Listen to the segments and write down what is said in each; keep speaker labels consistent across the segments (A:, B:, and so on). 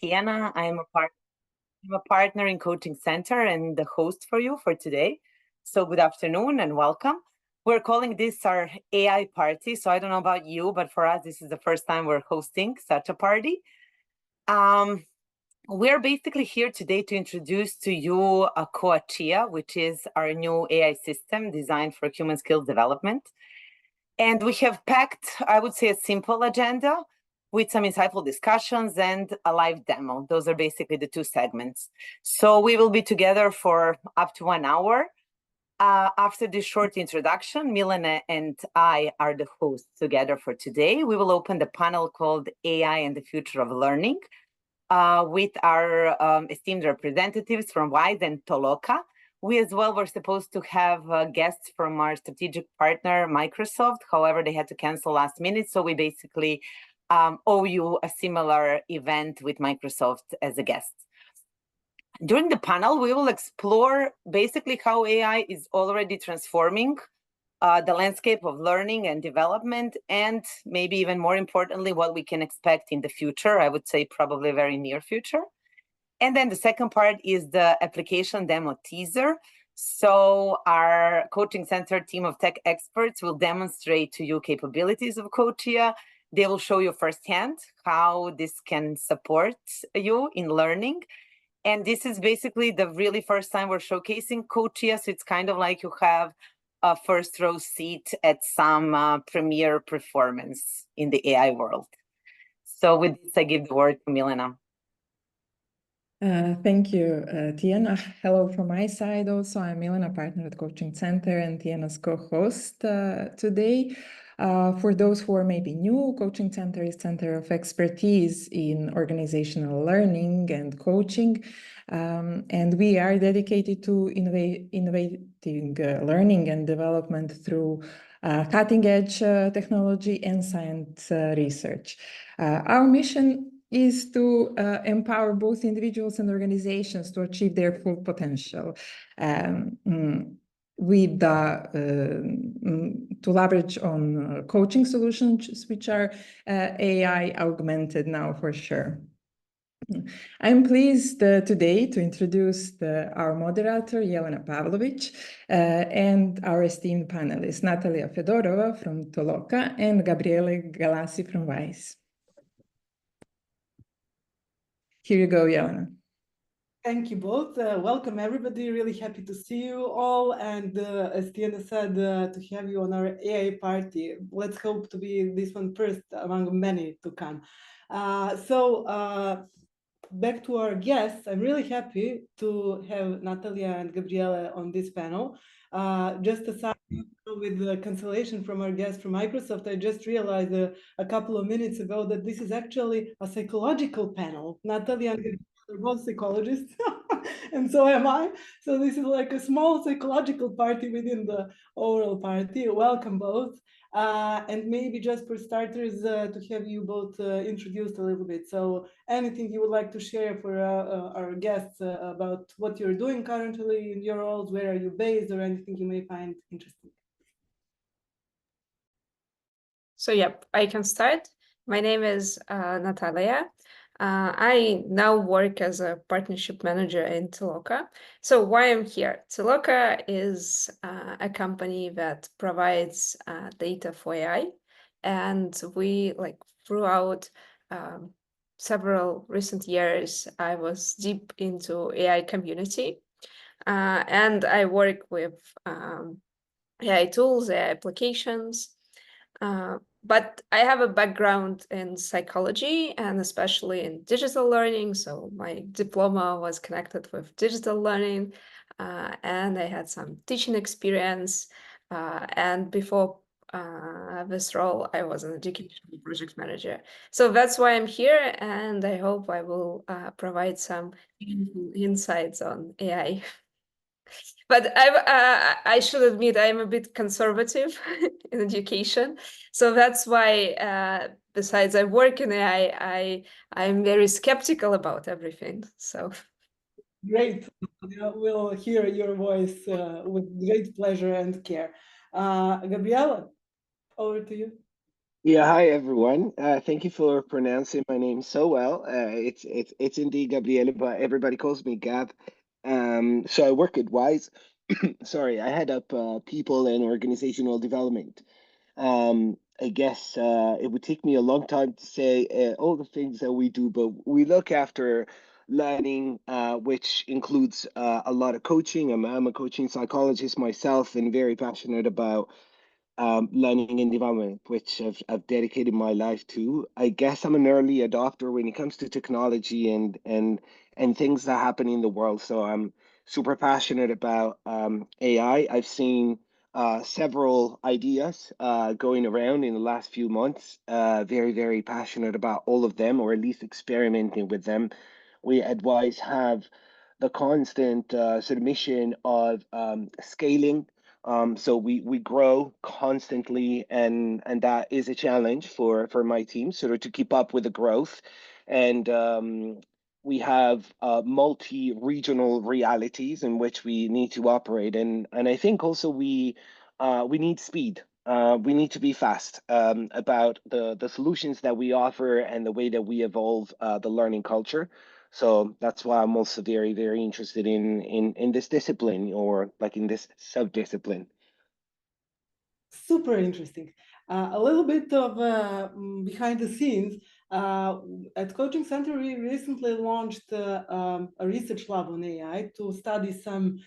A: Tiana. I'm a partner in Coaching Center and the host for you for today. So good afternoon and welcome. We're calling this our AI party. So I don't know about you, but for us, this is the first time we're hosting such a party. We're basically here today to introduce to you a COACHIA, which is our new AI system designed for human skills development. And we have packed, I would say, a simple agenda with some insightful discussions and a live demo. Those are basically the two segments. So we will be together for up to 1 hour. After this short introduction, Milena and I are the hosts together for today. We will open the panel called AI and the Future of Learning with our esteemed representatives from WISE and Toloka. We as well were supposed to have guests from our strategic partner, Microsoft. However, they had to cancel last minute. So we basically owe you a similar event with Microsoft as a guest. During the panel, we will explore basically how AI is already transforming the landscape of learning and development, and maybe even more importantly, what we can expect in the future. I would say probably very near future. And then the second part is the application demo teaser. So our coaching center team of tech experts will demonstrate to you capabilities of COACHIA. They will show you firsthand how this can support you in learning. And this is basically the really first time we're showcasing COACHIA. So it's kind of like you have a first row seat at some premier performance in the AI world. So with this, I give the word to Milena.
B: Thank you, Tiana. Hello from my side also. I'm Milena, partner at Coaching Center and Tiana's co-host today. For those who are maybe new, Coaching Center is Center of Expertise in Organizational Learning and Coaching. And we are dedicated to innovating learning and development through cutting-edge technology and science research. Our mission is to empower both individuals and organizations to achieve their full potential with to leverage on coaching solutions, which are AI augmented now for sure. I'm pleased today to introduce our moderator, Yelena Pavlovic, and our esteemed panelists, Natalia Fedorova from Toloka and Gabriele Galassi from WISE. Here you go, Yelena.
C: Thank you both. Welcome, everybody. Really happy to see you all. And as Tiana said, to have you on our AI party. Let's hope to be this one first among many to come. Back to our guests, I'm really happy to have Natalia and Gabriele on this panel. Just aside with the cancellation from our guest from Microsoft, I just realized a couple of minutes ago that this is actually a psychological panel. Natalia and Gabriele are both psychologists, and so am I. So this is like a small psychological party within the overall party. Welcome both. And maybe just for starters, to have you both introduced a little bit. So anything you would like to share for our guests about what you're doing currently in your roles, where are you based, or anything you may find interesting?
D: So, yep, I can start. My name is Natalia. I now work as a partnership manager in Toloka. So why I'm here? Toloka is a company that provides data for AI. And we, throughout several recent years, I was deep into AI community. And I work with AI tools, AI applications. But I have a background in psychology and especially in digital learning. So my diploma was connected with digital learning, and I had some teaching experience. And before this role, I was an education project manager. So that's why I'm here, and I hope I will provide some insights on AI. But I should admit I'm a bit conservative in education, so that's why. Besides, I work in AI. I'm very skeptical about everything. So
C: great, we'll hear your voice with great pleasure and care. Gabriela, over to you.
E: Yeah, hi everyone. Thank you for pronouncing my name so well. It's indeed Gabriele, but everybody calls me Gab. So I work at Wise. Sorry, I head up people and organizational development. I guess it would take me a long time to say all the things that we do, but we look after learning, which includes a lot of coaching. I'm a coaching psychologist myself and very passionate about learning and development, which I've dedicated my life to. I guess I'm an early adopter when it comes to technology and things that happen in the world. So I'm super passionate about AI. I've seen several ideas going around in the last few months. Very passionate about all of them, or at least experimenting with them. We at Wise have the constant sort of mission of scaling, so we grow constantly, and that is a challenge for my team, sort of to keep up with the growth. And we have multi-regional realities in which we need to operate, and I think also we need speed. We need to be fast about the solutions that we offer and the way that we evolve the learning culture. So that's why I'm also very interested in this discipline, or like in this sub-discipline.
C: Super interesting. A little bit of behind the scenes. At Coaching Center, we recently launched a research lab on AI to study some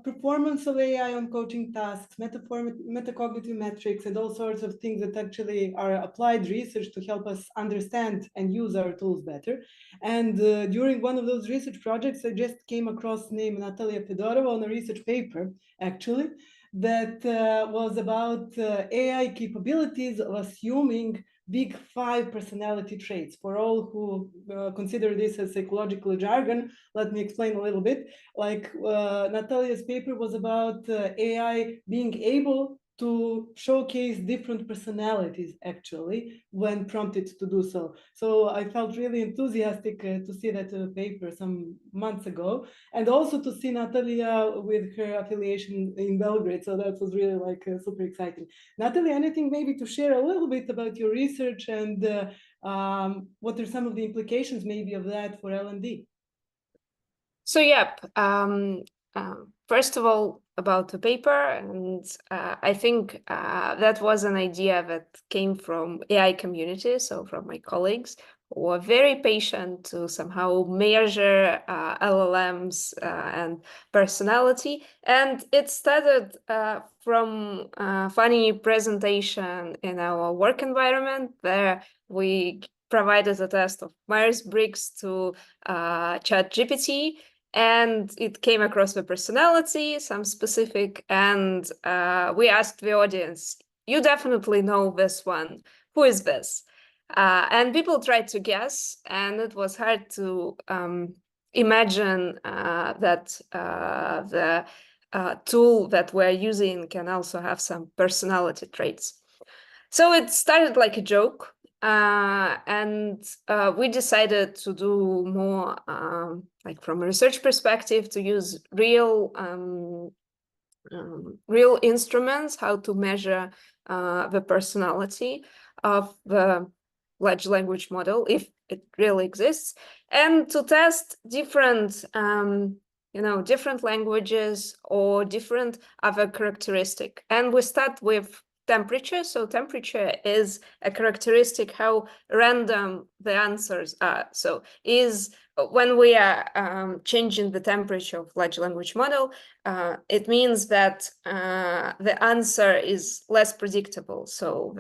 C: performance of AI on coaching tasks, metacognitive metrics, and all sorts of things that actually are applied research to help us understand and use our tools better. And during one of those research projects, I just came across the name Natalia Fedorova on a research paper, actually, that was about AI capabilities of assuming big 5 personality traits. For all who consider this as psychological jargon, let me explain a little bit. Like Natalia's paper was about AI being able to showcase different personalities, actually, when prompted to do so. So I felt really enthusiastic to see that paper some months ago, and also to see Natalia with her affiliation in Belgrade. So that was really like super exciting. Natalia, anything maybe to share a little bit about your research and what are some of the implications maybe of that for L&D?
D: So yep, first of all, about the paper, and I think that was an idea that came from AI community, so from my colleagues who were very patient to somehow measure LLMs and personality. And it started from a funny presentation in our work environment where we provided a test of Myers-Briggs to ChatGPT, and it came across the personality, some specific, and we asked the audience, you definitely know this one, who is this? And people tried to guess, and it was hard to imagine that the tool that we're using can also have some personality traits. So it started like a joke, and we decided to do more, like from a research perspective, to use real instruments, how to measure the personality of the large language model, if it really exists, and to test different different languages or different other characteristic. And we start with temperature. So temperature is a characteristic how random the answers are. So is when we are changing the temperature of large language model, it means that the answer is less predictable. So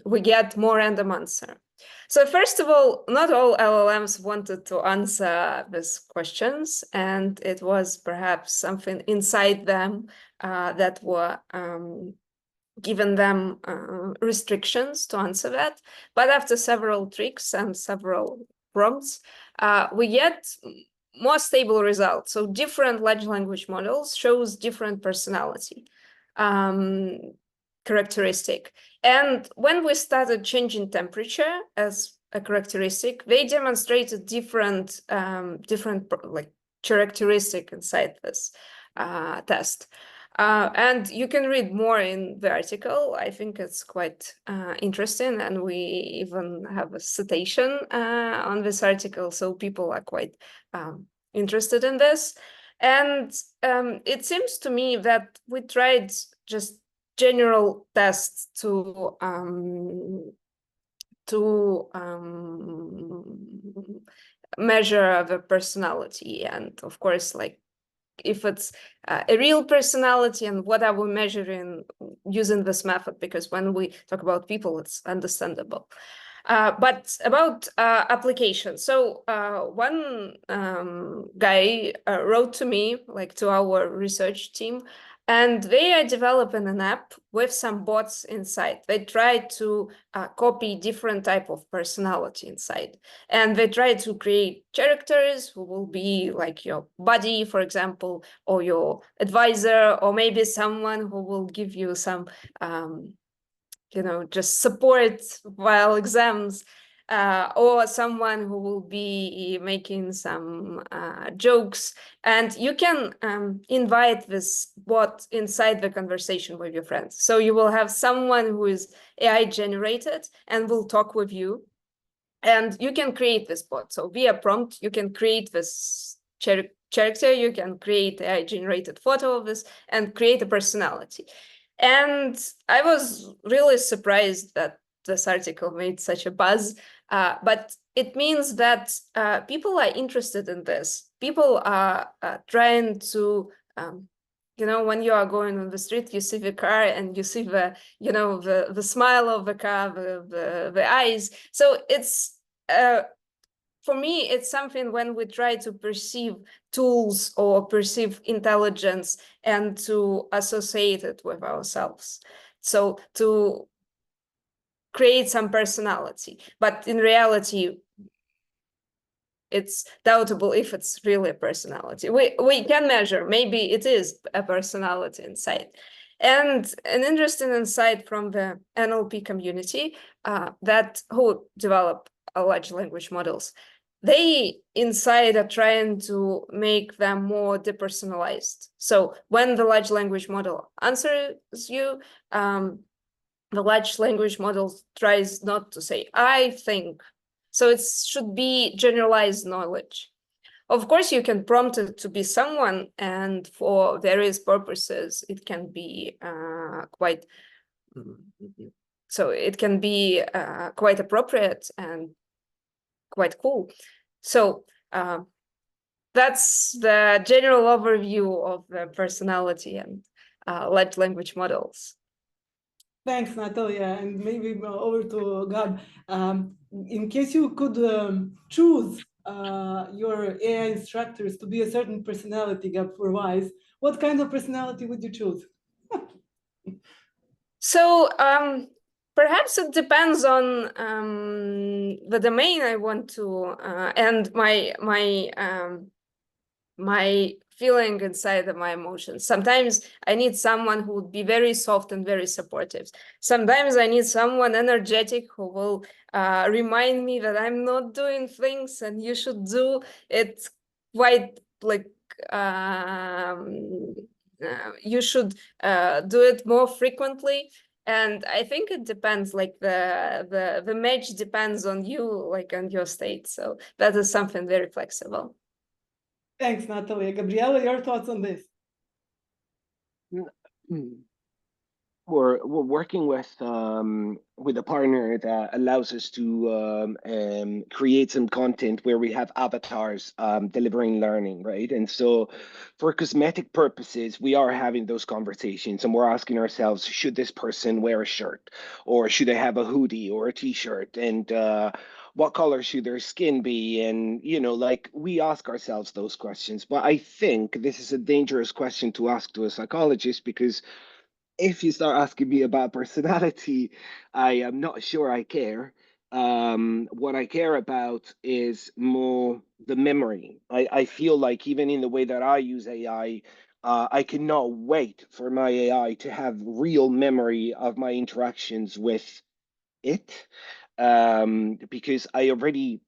D: we get more random answer. So first of all, not all LLMs wanted to answer these questions, and it was perhaps something inside them that were given them restrictions to answer that. But after several tricks and several prompts, we get more stable results. So different large language models shows different personality characteristic. And when we started changing temperature as a characteristic, they demonstrated different like characteristic inside this test. And you can read more in the article. I think it's quite interesting, and we even have a citation on this article, so people are quite interested in this. And it seems to me that we tried just general tests to measure the personality, and of course, like if it's a real personality and what are we measuring using this method, because when we talk about people, it's understandable. But about application. So one guy wrote to me, like to our research team, and they are developing an app with some bots inside. They try to copy different type of personality inside. And they try to create characters who will be like your buddy, for example, or your advisor, or maybe someone who will give you some just support while exams, or someone who will be making some jokes. And you can invite this bot inside the conversation with your friends. So you will have someone who is AI generated and will talk with you. And you can create this bot. So via prompt, you can create this character, you can create AI generated photo of this and create a personality. And I was really surprised that this article made such a buzz, but it means that people are interested in this. People are trying to, when you are going on the street, you see the car and you see the, the smile of the car, the eyes. So it's, for me, it's something when we try to perceive tools or perceive intelligence and to associate it with ourselves. So to create some personality, but in reality, it's doubtable if it's really a personality. We can measure, maybe it is a personality inside. And an interesting insight from the NLP community that who develop large language models, they inside are trying to make them more depersonalized. So when the large language model answers you, the large language model tries not to say, I think. So it should be generalized knowledge. Of course, you can prompt it to be someone, and for various purposes, it can be quite, so it can be quite appropriate and quite cool. So that's the general overview of the personality and large language models.
C: Thanks, Natalia. And maybe over to Gab. In case you could choose your AI instructors to be a certain personality, Gab, for WISE, what kind of personality would you choose?
D: So perhaps it depends on the domain I want to, and my feeling inside of my emotions. Sometimes I need someone who would be very soft and very supportive. Sometimes I need someone energetic who will remind me that I'm not doing things and you should do it quite like you should do it more frequently. And I think it depends, like the match depends on you, like on your state. So that is something very flexible.
C: Thanks, Natalia. Gabriela, your thoughts on this?
E: We're working with a partner that allows us to create some content where we have avatars delivering learning, right? And so for cosmetic purposes, we are having those conversations and we're asking ourselves, should this person wear a shirt, or should they have a hoodie or a t-shirt, and what color should their skin be? And like, we ask ourselves those questions. But I think this is a dangerous question to ask to a psychologist, because if you start asking me about personality, I am not sure I care. What I care about is more the memory. I feel like even in the way that I use AI, I cannot wait for my AI to have real memory of my interactions with it, because I already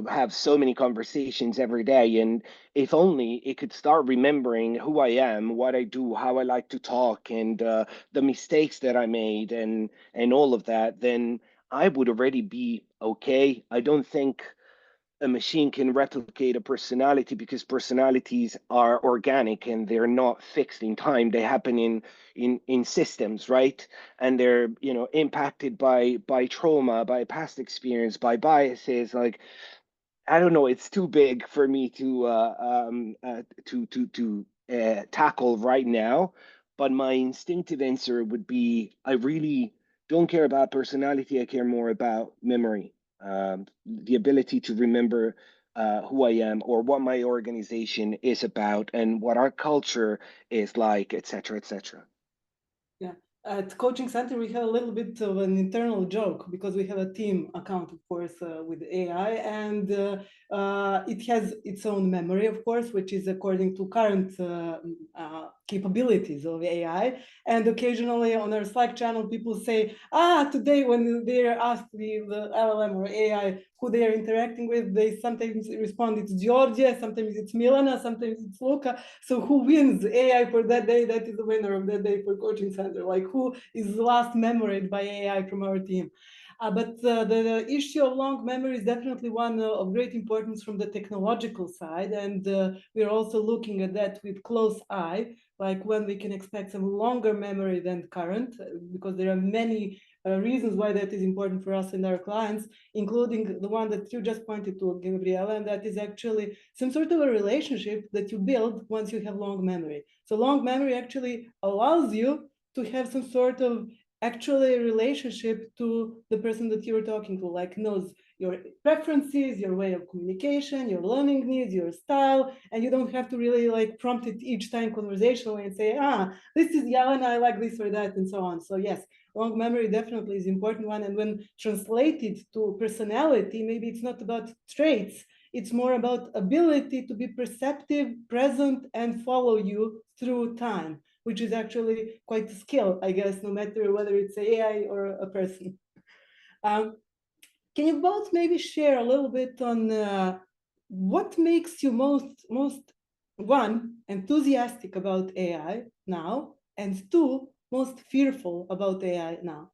E: have so many conversations every day. And if only it could start remembering who I am, what I do, how I like to talk, and the mistakes that I made, and all of that, then I would already be okay. I don't think a machine can replicate a personality, because personalities are organic and they're not fixed in time. They happen in systems, right? And they're impacted by trauma, by past experience, by biases. Like, I don't know. It's too big for me to tackle right now. But my instinctive answer would be, I really don't care about personality. I care more about memory, the ability to remember who I am, or what my organization is about, and what our culture is like, etc., etc.
C: Yeah. At Coaching Center, we have a little bit of an internal joke because we have a team account, of course, with AI, and it has its own memory, of course, which is according to current capabilities of AI. And occasionally on our Slack channel, people say, today when they're asked the LLM or AI who they are interacting with, they sometimes respond, it's Georgia, sometimes it's Milana, sometimes it's Luca. So who wins AI for that day? That is the winner of that day for Coaching Center. Like, who is last memoried by AI from our team? But the issue of long memory is definitely one of great importance from the technological side. And we're also looking at that with close eye, like when we can expect some longer memory than current, because there are many reasons why that is important for us and our clients, including the one that you just pointed to, Gabriela, and that is actually some sort of a relationship that you build once you have long memory. So long memory actually allows you to have some sort of actually relationship to the person that you're talking to, like knows your preferences, your way of communication, your learning needs, your style, and you don't have to really like prompt it each time conversationally and say, this is Yelena, I like this or that, and so on. So yes, long memory definitely is an important one. And when translated to personality, maybe it's not about traits, it's more about ability to be perceptive, present, and follow you through time, which is actually quite a skill, I guess, no matter whether it's AI or a person. Can you both maybe share a little bit on what makes you most one, enthusiastic about AI now, and two, most fearful about AI now?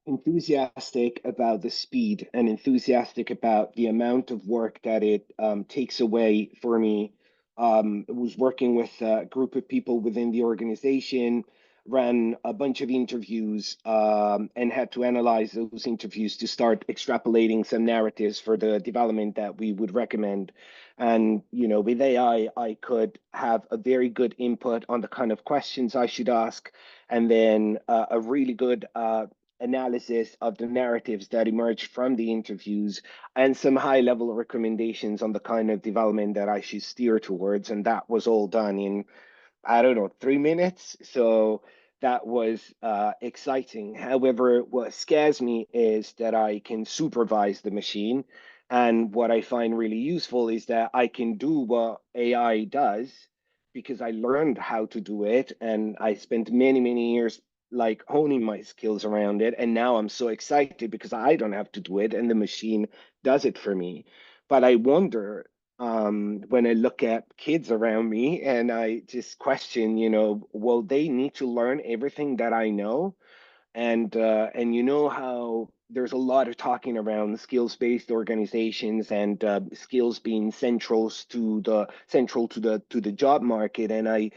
E: Enthusiastic about the speed, and enthusiastic about the amount of work that it takes away for me. I was working with a group of people within the organization, ran a bunch of interviews, and had to analyze those interviews to start extrapolating some narratives for the development that we would recommend. And, with AI, I could have a very good input on the kind of questions I should ask, and then a really good analysis of the narratives that emerged from the interviews, and some high level recommendations on the kind of development that I should steer towards. And that was all done in, I don't know, 3 minutes. So that was exciting. However, what scares me is that I can supervise the machine. And what I find really useful is that I can do what AI does, because I learned how to do it, and I spent many, many years like honing my skills around it. And now I'm so excited because I don't have to do it and the machine does it for me. But I wonder, when I look at kids around me, and I just question, will they need to learn everything that I know? And how there's a lot of talking around skills-based organizations, and skills being central to the job market. And I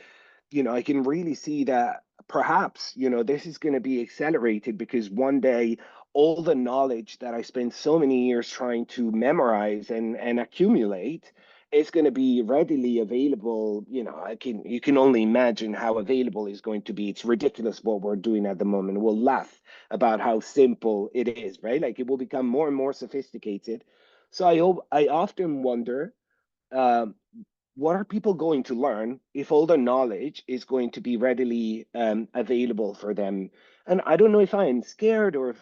E: can really see that perhaps, this is going to be accelerated, because one day all the knowledge that I spent so many years trying to memorize and accumulate is going to be readily available. You can only imagine how available it's going to be. It's ridiculous what we're doing at the moment. We'll laugh about how simple it is, right? Like, it will become more and more sophisticated. So I often wonder, um, what are people going to learn if all the knowledge is going to be readily available for them? And I don't know if I'm scared or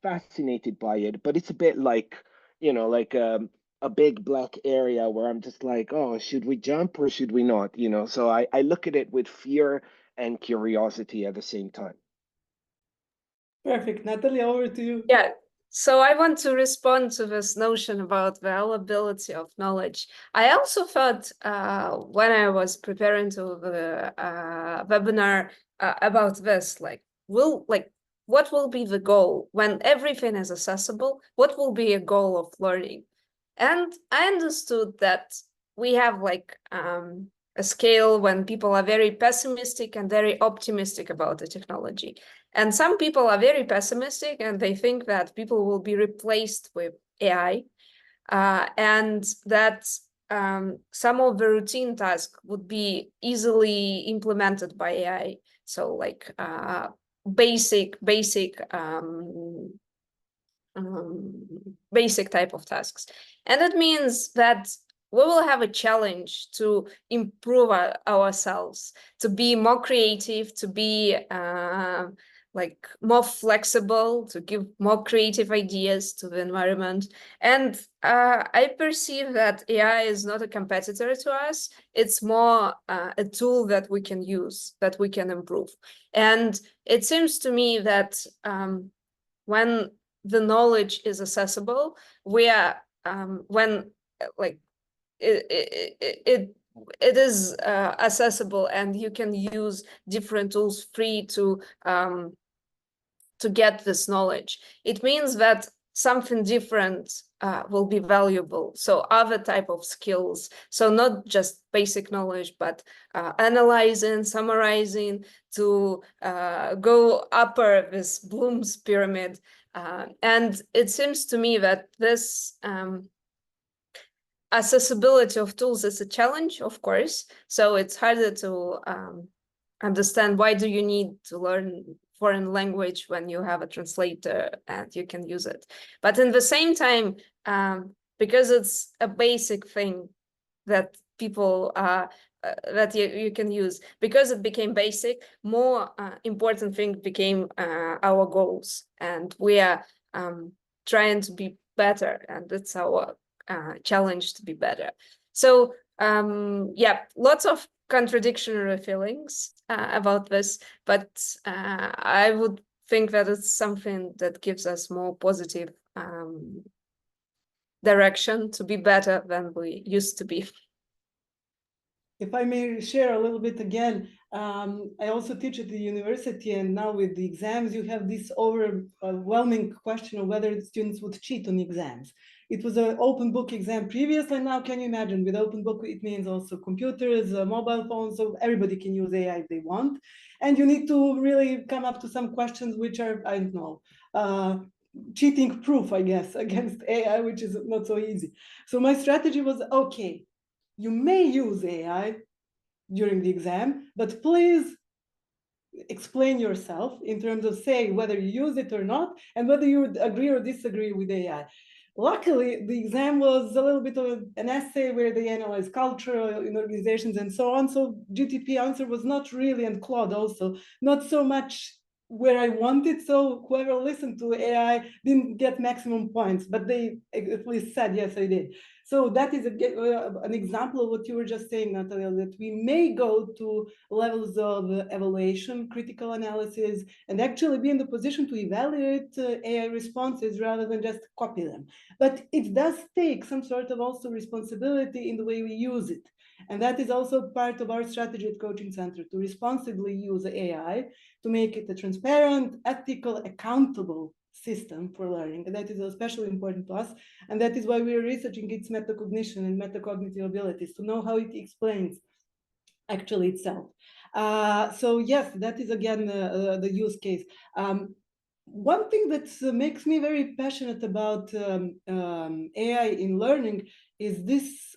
E: fascinated by it, but it's a bit like, like a big black area where I'm just like, oh, should we jump or should we not? So I look at it with fear and curiosity at the same time.
C: Perfect. Natalia, over to you.
D: Yeah. So I want to respond to this notion about the availability of knowledge. I also thought when I was preparing to the webinar about this, what will be the goal when everything is accessible? What will be a goal of learning? And I understood that we have a scale when people are very pessimistic and very optimistic about the technology. And some people are very pessimistic and they think that people will be replaced with AI and that some of the routine tasks would be easily implemented by AI. So basic type of tasks. And that means that we will have a challenge to improve ourselves, to be more creative, to be more flexible, to give more creative ideas to the environment. And I perceive that AI is not a competitor to us. It's more a tool that we can use, that we can improve. And it seems to me that when the knowledge is accessible, we are when it is accessible and you can use different tools free to get this knowledge. It means that something different will be valuable. So other type of skills. So not just basic knowledge, but analyzing, summarizing, to go upper this Bloom's pyramid. And it seems to me that this accessibility of tools is a challenge, of course. So it's harder to understand why do you need to learn foreign language when you have a translator and you can use it. But in the same time, because it's a basic thing that people that you can use, because it became basic, more important thing became our goals, and we are trying to be better, and it's our challenge to be better. So yeah, lots of contradictory feelings about this, but I would think that it's something that gives us more positive direction to be better than we used to be.
C: If I may share a little bit again, I also teach at the university, and now with the exams, you have this overwhelming question of whether students would cheat on exams. It was an open book exam previously. Now, can you imagine with open book, it means also computers, mobile phones, so everybody can use AI if they want. And you need to really come up to some questions which are, I don't know, cheating proof, I guess, against AI, which is not so easy. So my strategy was, okay, you may use AI during the exam, but please explain yourself in terms of saying whether you use it or not, and whether you would agree or disagree with AI. Luckily, the exam was a little bit of an essay where they analyze culture in organizations and so on. So GTP answer was not really, and Claude also, not so much where I wanted. So whoever listened to AI didn't get maximum points, but they at least said, yes, I did. So that is an example of what you were just saying, Natalia, that we may go to levels of evaluation, critical analysis, and actually be in the position to evaluate AI responses rather than just copy them. But it does take some sort of also responsibility in the way we use it. And that is also part of our strategy at Coaching Center, to responsibly use AI, to make it a transparent, ethical, accountable system for learning. And that is especially important to us. And that is why we are researching its metacognition and metacognitive abilities, to know how it explains actually itself. So yes, that is again the use case. One thing that makes me very passionate about AI in learning is this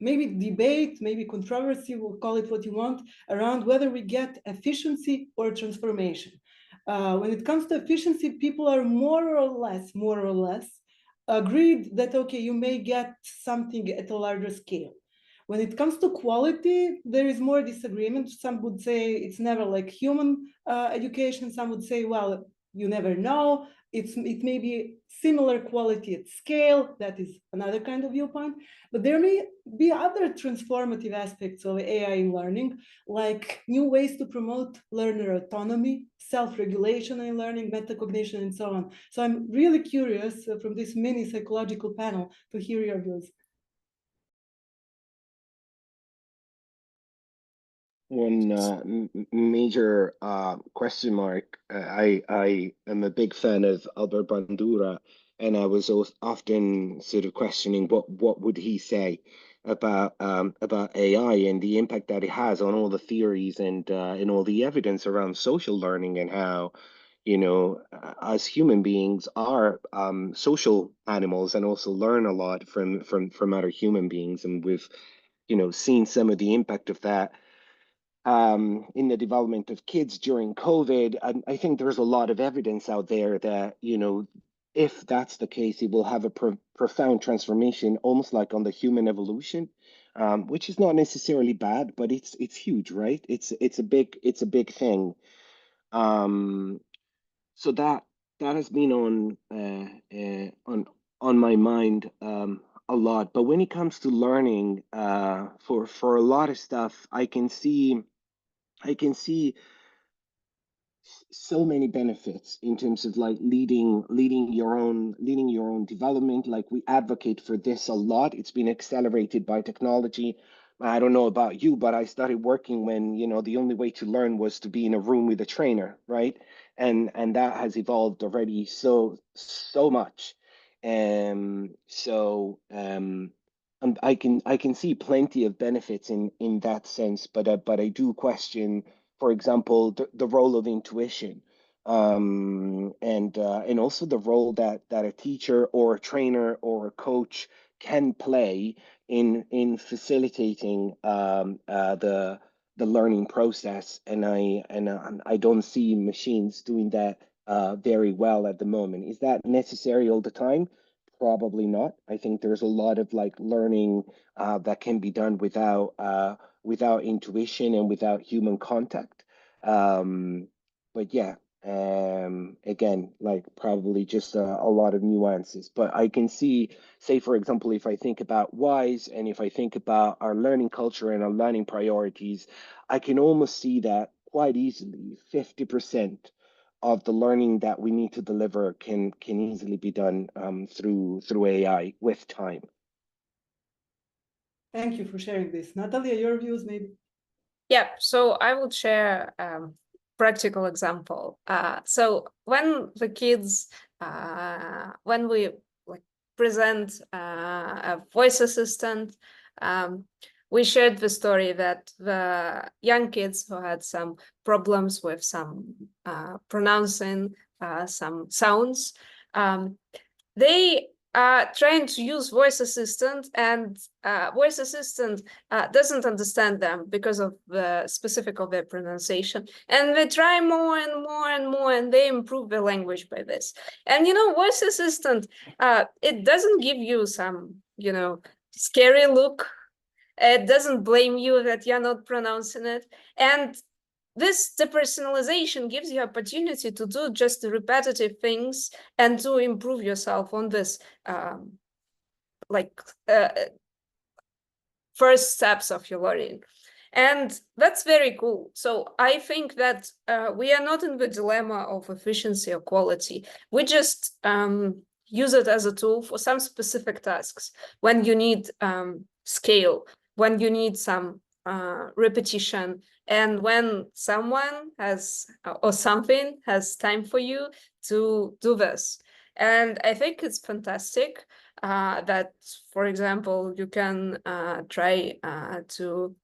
C: maybe debate, maybe controversy, we'll call it what you want, around whether we get efficiency or transformation. When it comes to efficiency, people are more or less agreed that, okay, you may get something at a larger scale. When it comes to quality, there is more disagreement. Some would say it's never like human education. Some would say, well, you never know. It may be similar quality at scale. That is another kind of viewpoint. But there may be other transformative aspects of AI in learning, like new ways to promote learner autonomy, self-regulation in learning, metacognition, and so on. So I'm really curious from this mini psychological panel to hear your views.
E: One major question mark. I am a big fan of Albert Bandura, and I was often sort of questioning what would he say about AI and the impact that it has on all the theories and all the evidence around social learning, and how, you know, as human beings are social animals and also learn a lot from other human beings, and we've, you know, seen some of the impact of that in the development of kids during COVID. I think there's a lot of evidence out there that, you know, if that's the case, it will have a profound transformation, almost like on the human evolution, which is not necessarily bad, but it's huge, right? It's a big thing. So that has been on my mind a lot. But when it comes to learning, for a lot of stuff, I can see so many benefits in terms of like leading your own development. Like, we advocate for this a lot. It's been accelerated by technology. I don't know about you, but I started working when, you know, the only way to learn was to be in a room with a trainer, right? And that has evolved already so much. And I can see plenty of benefits in that sense, but I do question, for example, the role of intuition, and also the role that a teacher or a trainer or a coach can play in facilitating the learning process. And I don't see machines doing that very well at the moment. Is that necessary all the time? Probably not. I think there's a lot of like learning that can be done without intuition and without human contact. But yeah, again, like probably just a lot of nuances. But I can see, say, for example, if I think about WISE and if I think about our learning culture and our learning priorities, I can almost see that quite easily. 50% of the learning that we need to deliver can easily be done through AI with time.
C: Thank you for sharing this. Natalia, your views maybe?
D: Yeah, so I would share practical example. So when the kids, when we like present a voice assistant, we shared the story that the young kids who had some problems with some pronouncing some sounds, they are trying to use voice assistant, and voice assistant doesn't understand them because of the specific of their pronunciation. And they try more and more and more, and they improve their language by this. And, you know, voice assistant, it doesn't give you some, you know, scary look. It doesn't blame you that you're not pronouncing it. And this depersonalization gives you opportunity to do just the repetitive things and to improve yourself on this first steps of your learning. And that's very cool. So I think that we are not in the dilemma of efficiency or quality. We just use it as a tool for some specific tasks. When you need scale, when you need some repetition, and when someone has or something has time for you to do this. And I think it's fantastic that, for example, you can try to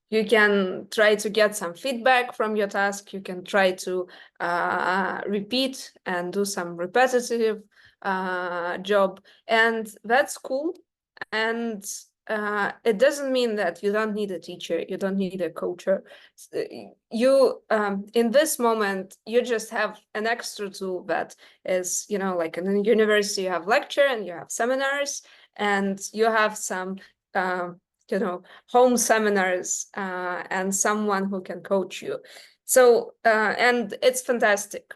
D: you can try to get some feedback from your task. You can try to repeat and do some repetitive job, and that's cool. And it doesn't mean that you don't need a teacher, you don't need a coach. You in this moment, you just have an extra tool that is, you know, like in a university, you have lecture and you have seminars, and you have some you know, home seminars and someone who can coach you. So, and it's fantastic.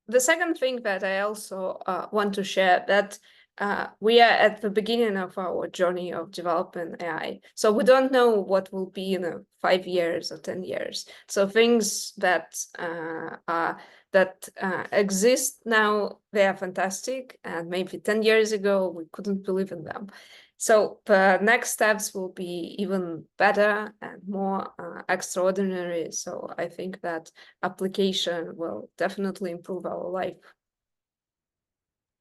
D: The second thing that I also want to share that we are at the beginning of our journey of developing AI. So we don't know what will be in 5 years or 10 years. So things that exist now, they are fantastic. And maybe 10 years ago, we couldn't believe in them. So the next steps will be even better and more extraordinary. So I think that application will definitely improve our life.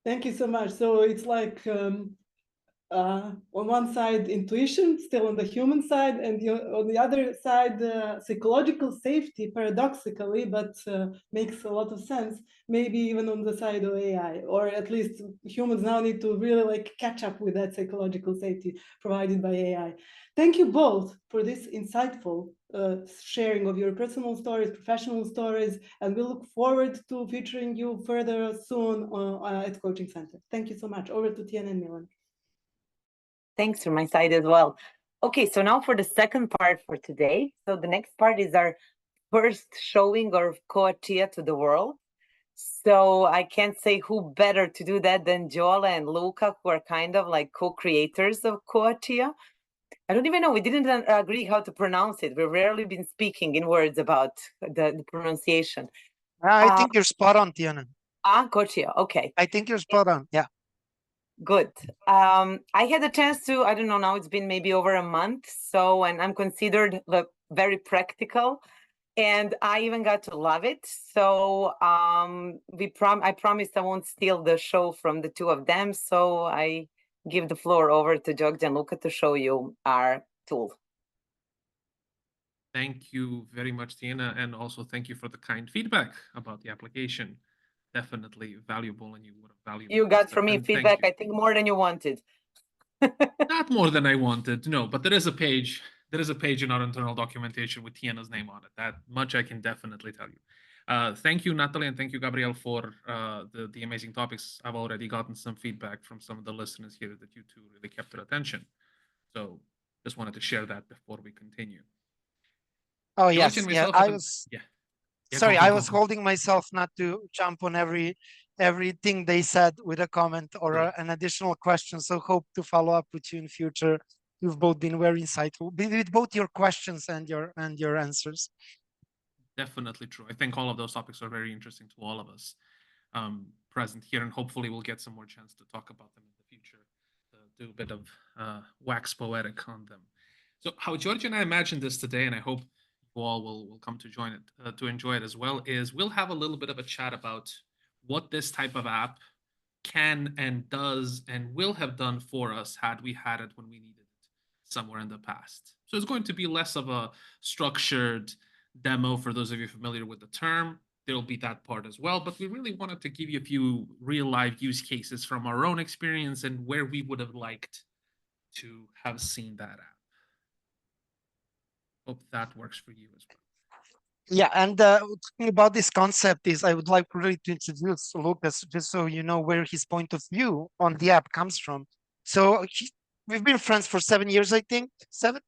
C: Thank you so much. So it's like on one side, intuition, still on the human side, and on the other side, psychological safety, paradoxically, but makes a lot of sense, maybe even on the side of AI, or at least humans now need to really like catch up with that psychological safety provided by AI. Thank you both for this insightful sharing of your personal stories, professional stories, and we look forward to featuring you further soon at Coaching Center. Thank you so much. Over to Tiana and Milan.
A: Thanks from my side as well. Okay, so now for the second part for today. So the next part is our first showing of COACHIA to the world. So I can't say who better to do that than Jola and Luca, who are kind of like co-creators of COACHIA. I don't even know, we didn't agree how to pronounce it. We've rarely been speaking in words about the pronunciation.
F: I think you're spot on, Tiana.
A: COACHIA, okay.
F: I think you're spot on, yeah.
A: Good. I had a chance to, I don't know, now it's been maybe over a month. So, and I'm considered very practical, and I even got to love it. So I promised I won't steal the show from the two of them. So I give the floor over to George and Luca to show you our tool.
G: Thank you very much, Tiana, and also thank you for the kind feedback about the application. Definitely valuable, and you would have valued.
A: You got from me feedback, I think, more than you wanted.
G: Not more than I wanted, no, but there is a page. There is a page in our internal documentation with Tiana's name on it. That much I can definitely tell you. Thank you, Natalie, and thank you, Gabriel, for the amazing topics. I've already gotten some feedback from some of the listeners here that you two really kept their attention. So just wanted to share that before we continue.
F: Oh, yes. Yeah, I was.
G: Yeah.
F: Sorry, I was holding myself not to jump on everything they said with a comment or an additional question. So hope to follow up with you in future. You've both been very insightful with both your questions and your answers.
G: Definitely true. I think all of those topics are very interesting to all of us present here, and hopefully we'll get some more chance to talk about them in the future, do a bit of wax poetic on them. So how George and I imagined this today, and I hope you all will come to join it to enjoy it as well, is we'll have a little bit of a chat about what this type of app can and does and will have done for us had we had it when we needed it somewhere in the past. So it's going to be less of a structured demo for those of you familiar with the term. There'll be that part as well, but we really wanted to give you a few real life use cases from our own experience and where we would have liked to have seen that app. Hope that works for you as well.
F: Yeah, and talking about this concept is I would like really to introduce Lucas just so you know where his point of view on the app comes from. So we've been friends for 7 years, I think. 7?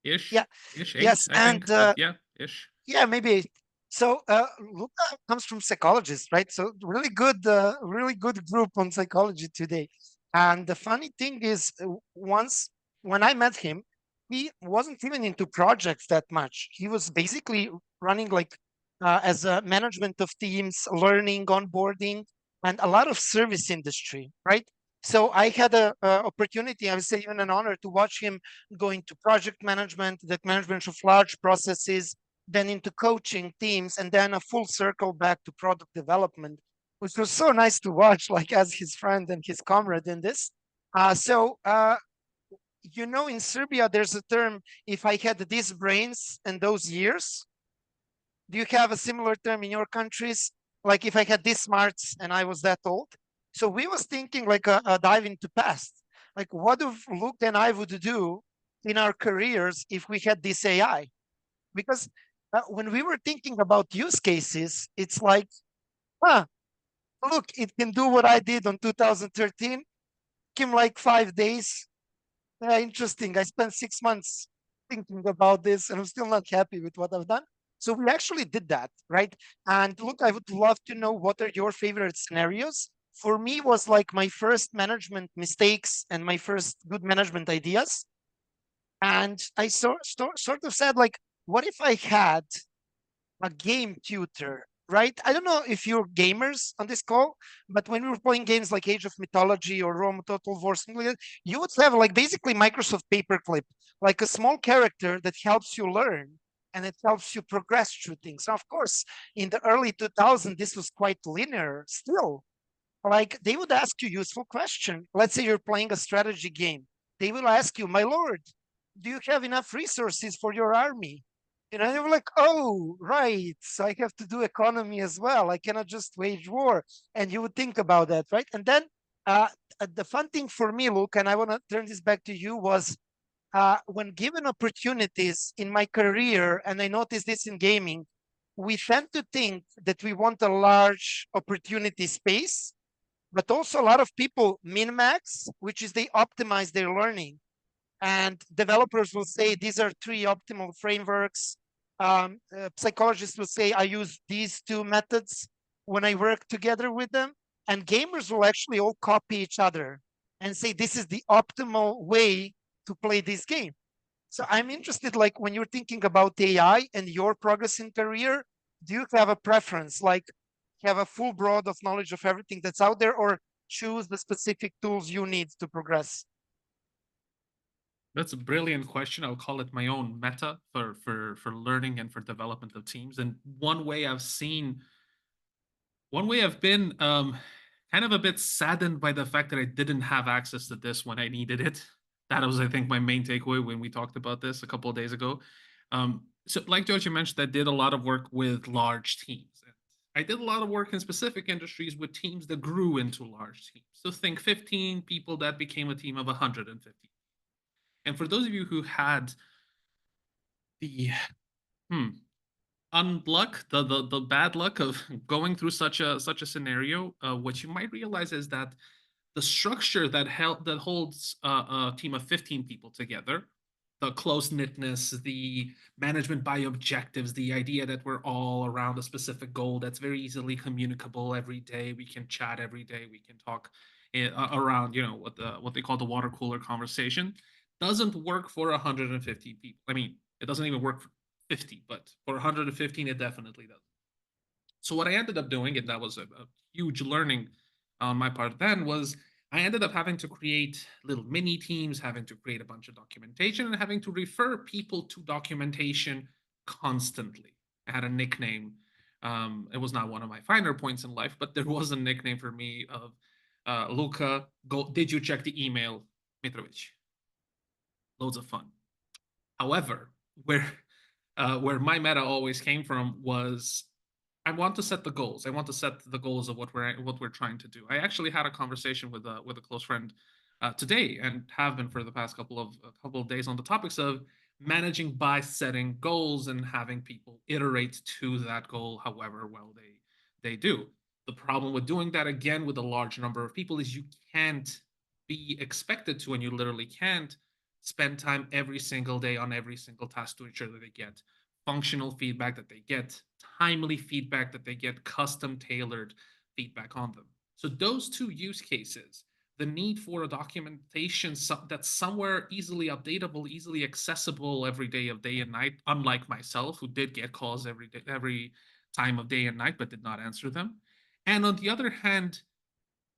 G: Ish.
F: Yeah.
G: Ish. 8,
F: yes,
G: I
F: and
G: think, yeah, ish.
F: Yeah, maybe 8. So Luca comes from psychologists, right? So really good group on psychology today. And the funny thing is, once when I met him, he wasn't even into projects that much. He was basically running like as a management of teams, learning, onboarding, and a lot of service industry, right? So I had a opportunity, I would say even an honor, to watch him go into project management, that management of large processes, then into coaching teams, and then a full circle back to product development, which was so nice to watch, like as his friend and his comrade in this. You know, in Serbia, there's a term, if I had these brains and those years. Do you have a similar term in your countries? Like if I had these smarts and I was that old? So we was thinking like a dive into past. Like what if Luke and I would do in our careers if we had this AI? Because when we were thinking about use cases, it's like, look, it can do what I did on 2013. Came like 5 days. Yeah, interesting. I spent 6 months thinking about this and I'm still not happy with what I've done. So we actually did that, right? And look, I would love to know what are your favorite scenarios. For me, was like my first management mistakes and my first good management ideas. And I sort of said, like, what if I had a game tutor, right? I don't know if you're gamers on this call, but when we were playing games like Age of Mythology or Rome Total War, something like that, you would have like basically Microsoft Paperclip, like a small character that helps you learn and it helps you progress through things. So of course, in the early 2000s, this was quite linear still. Like they would ask you useful question. Let's say you're playing a strategy game. They will ask you, my lord, do you have enough resources for your army? You know, you're like, oh, right. So I have to do economy as well. I cannot just wage war. And you would think about that, right? And then the fun thing for me, Luke, and I want to turn this back to you, was when given opportunities in my career, and I noticed this in gaming, we tend to think that we want a large opportunity space, but also a lot of people min-max, which is they optimize their learning. And developers will say these are 3 optimal frameworks. Psychologists will say I use these 2 methods when I work together with them. And gamers will actually all copy each other and say this is the optimal way to play this game. So I'm interested, like when you're thinking about AI and your progress in career, do you have a preference, like have a full broad of knowledge of everything that's out there, or choose the specific tools you need to progress?
G: That's a brilliant question. I'll call it my own meta for learning and for development of teams. And one way I've been kind of a bit saddened by the fact that I didn't have access to this when I needed it. That was, I think, my main takeaway when we talked about this a couple of days ago. So, like Georgia mentioned, I did a lot of work with large teams. And I did a lot of work in specific industries with teams that grew into large teams. So think 15 people that became a team of 150. And for those of you who had the unluck, the bad luck of going through such a scenario, what you might realize is that the structure that holds a team of 15 people together, the close knitness, the management by objectives, the idea that we're all around a specific goal that's very easily communicable every day. We can chat every day. We can talk around, what they call the water cooler conversation. Doesn't work for 150 people. I mean, it doesn't even work for 50, but for 115, it definitely does. So what I ended up doing, and that was a huge learning on my part then, was I ended up having to create little mini teams, having to create a bunch of documentation, and having to refer people to documentation constantly. I had a nickname. It was not one of my finer points in life, but there was a nickname for me of Luca. Did you check the email, Mitrovic? Loads of fun. However, where my meta always came from was I want to set the goals. I want to set the goals of what we're trying to do. I actually had a conversation with a close friend today, and have been for the past couple of days, on the topics of managing by setting goals and having people iterate to that goal, however well they do. The problem with doing that, again, with a large number of people, is you can't be expected to, and you literally can't spend time every single day on every single task to ensure that they get functional feedback, that they get timely feedback, that they get custom tailored feedback on them. So those 2 use cases, the need for a documentation that's somewhere easily updatable, easily accessible every day of day and night, unlike myself, who did get calls every time of day and night, but did not answer them. And on the other hand,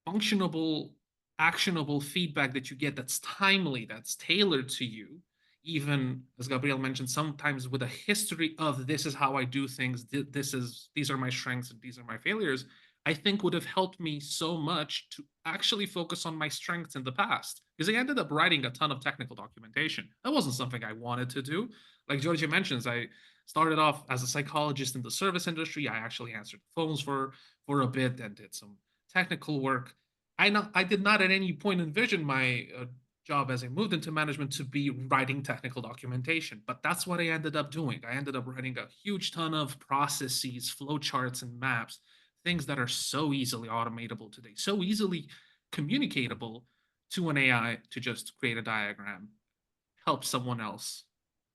G: functionable, actionable feedback that you get that's timely, that's tailored to you, even as Gabriel mentioned, sometimes with a history of this is how I do things, these are my strengths and these are my failures, I think would have helped me so much to actually focus on my strengths in the past. Because I ended up writing a ton of technical documentation. That wasn't something I wanted to do. Like Georgia mentions, I started off as a psychologist in the service industry. I actually answered phones for a bit and did some technical work. I did not at any point envision my job as I moved into management to be writing technical documentation, but that's what I ended up doing. I ended up writing a huge ton of processes, flowcharts, and maps, things that are so easily automatable today, so easily communicatable to an AI to just create a diagram, help someone else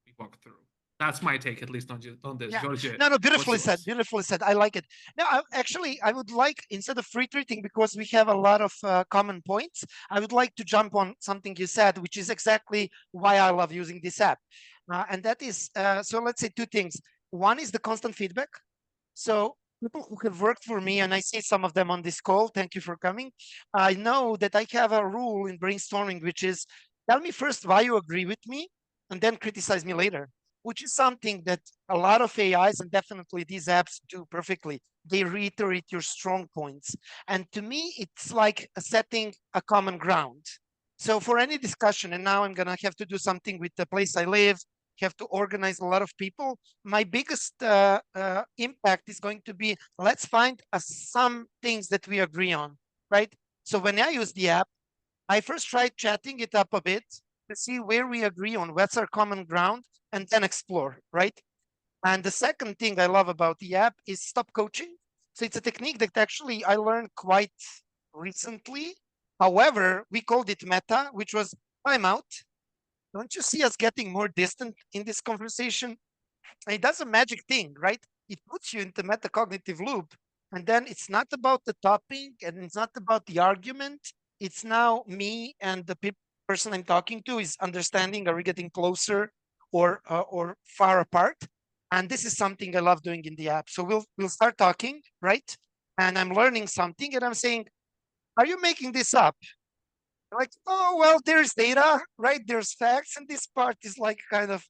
G: we walk through. That's my take, at least on this.
F: Yeah.
G: Georgia,
F: No, beautifully
G: what's
F: said.
G: yours?
F: Beautifully said. I like it. Now, actually, I would like, instead of retweeting, because we have a lot of common points, I would like to jump on something you said, which is exactly why I love using this app. And that is, so let's say two things. One is the constant feedback. So people who have worked for me, and I see some of them on this call, thank you for coming. I know that I have a rule in brainstorming, which is tell me first why you agree with me, and then criticize me later, which is something that a lot of AIs and definitely these apps do perfectly. They reiterate your strong points. And to me, it's like setting a common ground. So for any discussion, and now I'm going to have to do something with the place I live, have to organize a lot of people. My biggest impact is going to be, let's find some things that we agree on, right? So when I use the app, I first tried chatting it up a bit to see where we agree on, what's our common ground, and then explore, right? And the second thing I love about the app is stop coaching. So it's a technique that actually I learned quite recently. However, we called it meta, which was time out. Don't you see us getting more distant in this conversation? And it does a magic thing, right? It puts you into metacognitive loop. And then it's not about the topic and it's not about the argument. It's now me and the person I'm talking to is understanding, are we getting closer or far apart? And this is something I love doing in the app. So we'll start talking, right? And I'm learning something and I'm saying, are you making this up? Like, oh, well, there's data, right? There's facts. And this part is like kind of,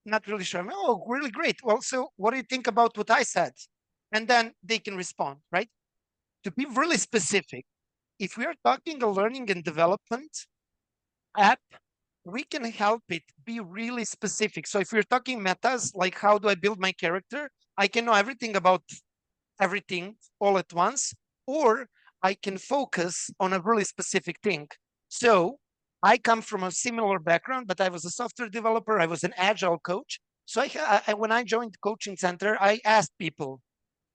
F: not really sure. Oh, really great. Well, so what do you think about what I said? And then they can respond, right? To be really specific, if we are talking a learning and development app, we can help it be really specific. So if we're talking metas, like how do I build my character? I can know everything about everything all at once, or I can focus on a really specific thing. So I come from a similar background, but I was a software developer. I was an agile coach. So when I joined the coaching center, I asked people,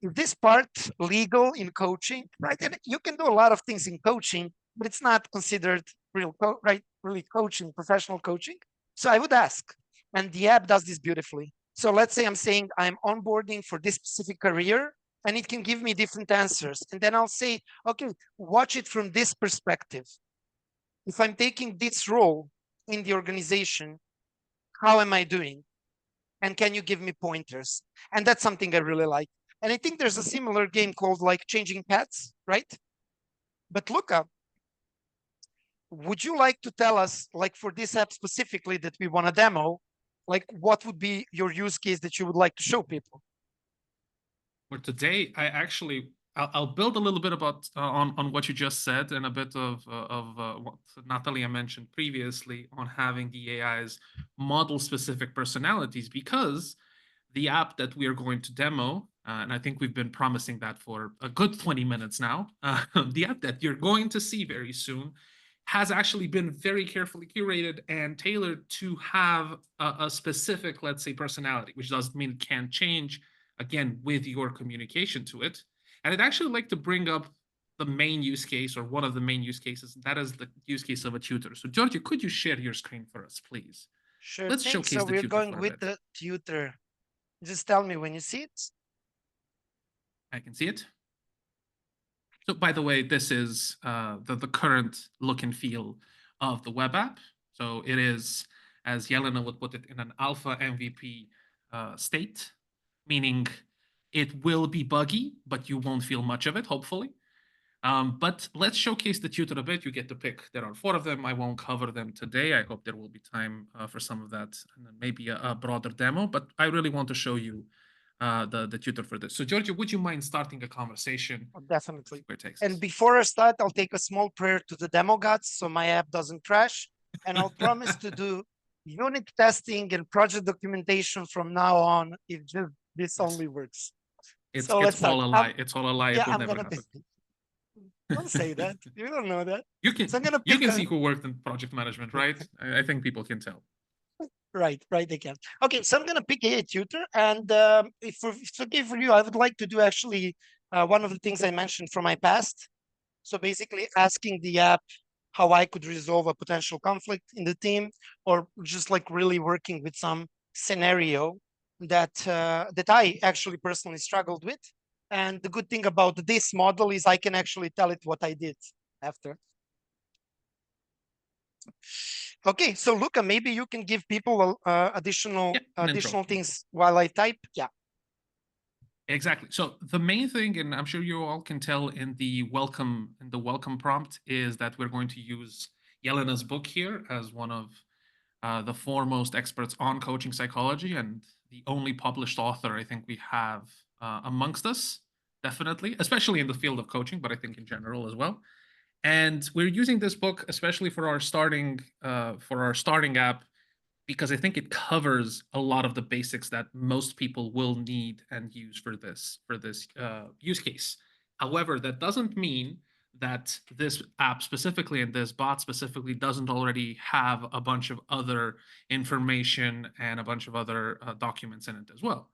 F: is this part legal in coaching? Right. And you can do a lot of things in coaching, but it's not considered really coaching, professional coaching. So I would ask, and the app does this beautifully. So let's say I'm saying I'm onboarding for this specific career, and it can give me different answers. And then I'll say, okay, watch it from this perspective. If I'm taking this role in the organization, how am I doing? And can you give me pointers? And that's something I really like. And I think there's a similar game called like Changing Paths, right? But Luca, would you like to tell us, like for this app specifically that we want to demo, like what would be your use case that you would like to show people?
G: For today, I'll build a little bit about on what you just said and a bit of what Natalia mentioned previously on having the AI's model-specific personalities, because the app that we are going to demo, and I think we've been promising that for a good 20 minutes now, the app that you're going to see very soon has actually been very carefully curated and tailored to have a specific, let's say, personality, which doesn't mean it can't change, again, with your communication to it. And I'd actually like to bring up the main use case, or one of the main use cases, and that is the use case of a tutor. So, Giorgio, could you share your screen for us, please?
F: Sure.
G: Let's
F: thing.
G: showcase
F: So
G: the
F: we're
G: tutor
F: going
G: for a
F: with
G: bit.
F: the tutor. Just tell me when you see it.
G: I can see it. So, by the way, this is the current look and feel of the web app. So it is, as Yelena would put it, in an alpha MVP state, meaning it will be buggy, but you won't feel much of it, hopefully. But let's showcase the tutor a bit. You get to pick. There are 4 of them. I won't cover them today. I hope there will be time for some of that, and then maybe a broader demo. But I really want to show you the tutor for this. So, Giorgio, would you mind starting a conversation?
F: Definitely.
G: Where it takes
F: And
G: us?
F: before I start, I'll take a small prayer to the demo gods so my app doesn't crash. And I'll promise to do unit testing and project documentation from now on if just this only works.
G: It's
F: So let's
G: all
F: start.
G: a lie. It's all a lie.
F: Yeah,
G: It will
F: I'm
G: never
F: gonna
G: happen.
F: Don't say that. You don't know that.
G: You can
F: So I'm gonna
G: you
F: pick
G: can see who worked in project management, right? I think people can tell.
F: Right, they can. Okay, so I'm gonna pick a tutor, and if it's okay for you, I would like to do actually one of the things I mentioned from my past. So basically asking the app how I could resolve a potential conflict in the team, or just like really working with some scenario that that I actually personally struggled with. And the good thing about this model is I can actually tell it what I did after. Okay, so Luca, maybe you can give people additional things while I type. Yeah.
G: Exactly. So the main thing, and I'm sure you all can tell in the welcome prompt, is that we're going to use Yelena's book here as one of the foremost experts on coaching psychology and the only published author I think we have amongst us, definitely, especially in the field of coaching, but I think in general as well. And we're using this book especially for our starting app, because I think it covers a lot of the basics that most people will need and use for this use case. However, that doesn't mean that this app specifically and this bot specifically doesn't already have a bunch of other information and a bunch of other documents in it as well.